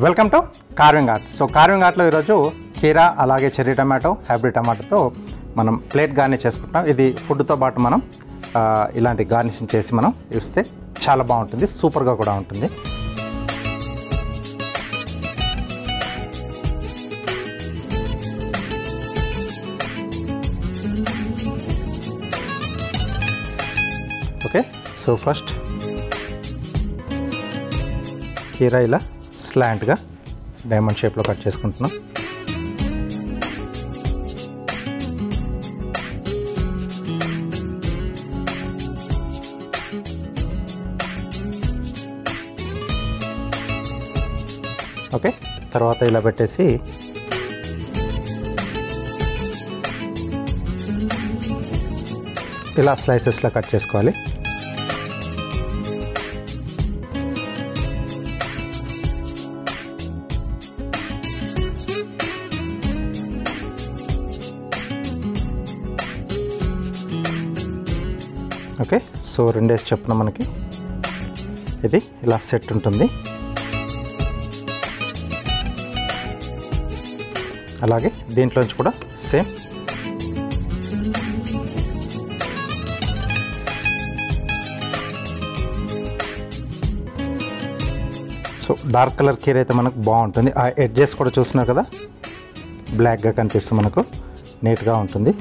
Welcome to carving art. So carving ఆర్ట్లో ఈరోజు కీరా అలాగే చెర్రీ టమాటో హైబ్రిడ్ టమాటోతో మనం ప్లేట్ గార్నిష్ చేసుకుంటున్నాం. ఇది ఫుడ్తో పాటు మనం ఇలాంటి గార్నిషింగ్ చేసి మనం ఇస్తే చాలా బాగుంటుంది, సూపర్గా కూడా ఉంటుంది. ఓకే, సో ఫస్ట్ కీరా ఇలా స్లాంట్గా డైమండ్ షేప్లో కట్ చేసుకుంటున్నాం. ఓకే, తర్వాత ఇలా పెట్టేసి ఇలా స్లైసెస్లో కట్ చేసుకోవాలి. ఓకే, సో రెండేసి చొప్పున మనకి ఇది ఇలా సెట్ ఉంటుంది. అలాగే దీంట్లోంచి కూడా సేమ్ సో డార్క్ కలర్ కీర అయితే మనకు బాగుంటుంది. ఆ ఎడ్జెస్ కూడా చూస్తున్నారు కదా, బ్లాక్గా కనిపిస్తూ మనకు నీట్గా ఉంటుంది.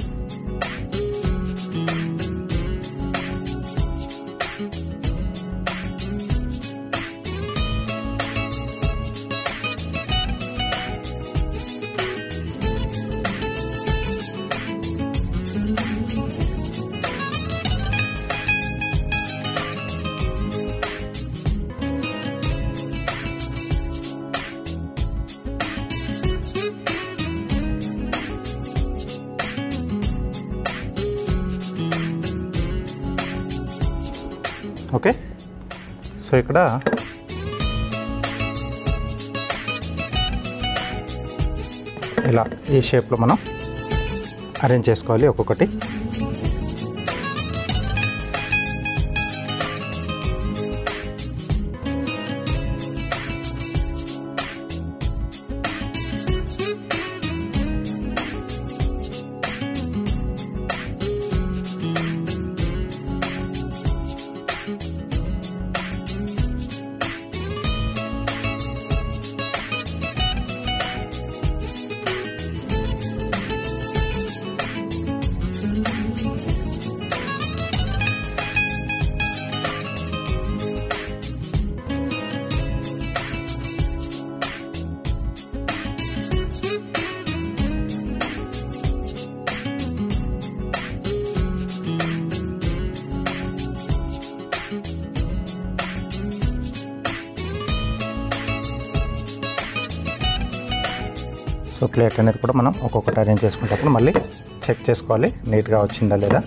ఓకే, సో ఇక్కడ ఇలా ఈ షేప్లో మనం అరేంజ్ చేసుకోవాలి ఒక్కొక్కటి. సో ప్లేట్ అనేది కూడా మనం ఒక్కొక్కటి అరేంజ్ చేసుకునేటప్పుడు మళ్ళీ చెక్ చేసుకోవాలి నీట్గా వచ్చిందా లేదా.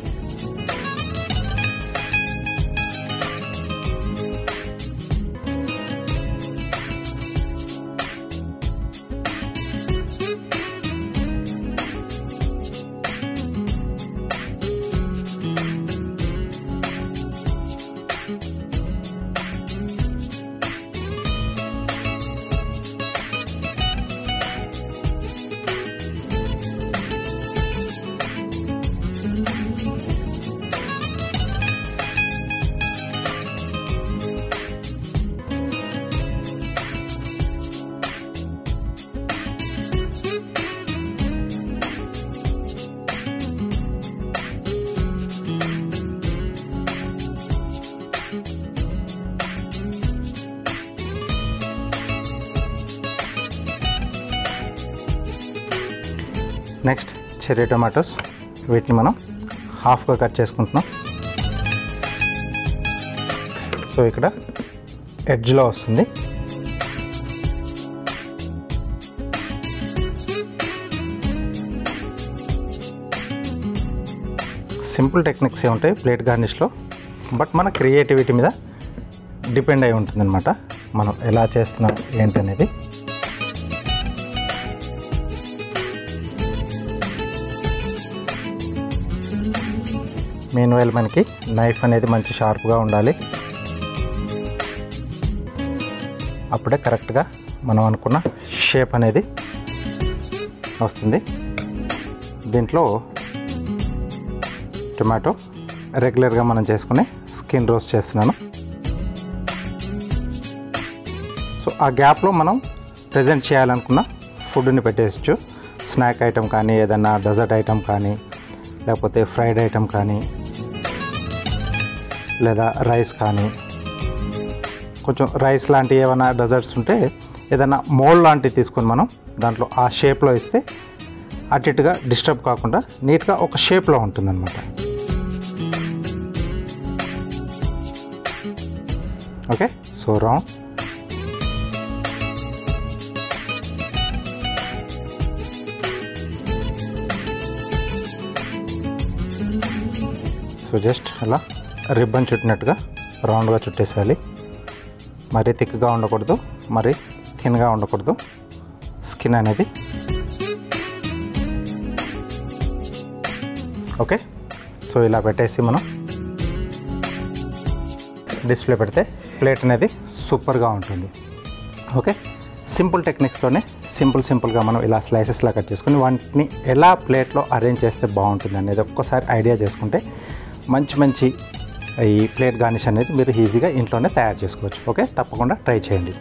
నెక్స్ట్ చెర్రీ టొమాటోస్, వీటిని మనం హాఫ్గా కట్ చేసుకుంటున్నాం. సో ఇక్కడ ఎడ్జ్లో వస్తుంది. సింపుల్ టెక్నిక్స్ ఏ ఉంటాయి ప్లేట్ గార్నిష్లో, బట్ మన క్రియేటివిటీ మీద డిపెండ్ అయి ఉంటుంది అనమాట, మనం ఎలా చేస్తున్నాం ఏంటనేది. మీన్వైల్ మనకి నైఫ్ అనేది మంచి షార్ప్గా ఉండాలి, అప్పుడే కరెక్ట్గా మనం అనుకున్న షేప్ అనేది వస్తుంది. దీంట్లో టొమాటో రెగ్యులర్గా మనం చేసుకునే స్కిన్ రోస్ట్ చేస్తున్నాను. సో ఆ గ్యాప్లో మనం ప్రజెంట్ చేయాలనుకున్న ఫుడ్ని పెట్టేయచ్చు. స్నాక్ ఐటెం కానీ, ఏదైనా డెజర్ట్ ఐటెం కానీ, లేకపోతే ఫ్రైడ్ ఐటెం కానీ, లేదా రైస్ కానీ, కొంచెం రైస్ లాంటి ఏమైనా డెజర్ట్స్ ఉంటే ఏదైనా మోల్డ్ లాంటివి తీసుకొని మనం దాంట్లో ఆ షేప్లో ఇస్తే అటు ఇటుగా డిస్టర్బ్ కాకుండా నీట్గా ఒక షేప్లో ఉంటుందన్నమాట. Okay, so round. So just అలా రిబ్బన్ చుట్టినట్టుగా రౌండ్గా చుట్టేసేయాలి. మరీ థిక్గా ఉండకూడదు, మరీ థిన్గా ఉండకూడదు స్కిన్ అనేది. ఓకే, సో ఇలా పెట్టేసి మనం డిస్ప్లే పెడితే ప్లేట్ అనేది సూపర్గా ఉంటుంది. ఓకే, సింపుల్ టెక్నిక్స్తోనే సింపుల్గా మనం ఇలా స్లైసెస్లా కట్ చేసుకుని వాటిని ఎలా ప్లేట్లో అరేంజ్ చేస్తే బాగుంటుంది అనేది ఒక్కసారి ఐడియా చేసుకుంటే మంచి ఈ ప్లేట్ గార్నిష్ అనేది మీరు ఈజీగా ఇంట్లోనే తయారు చేసుకోవచ్చు. ఓకే, తప్పకుండా ట్రై చేయండి.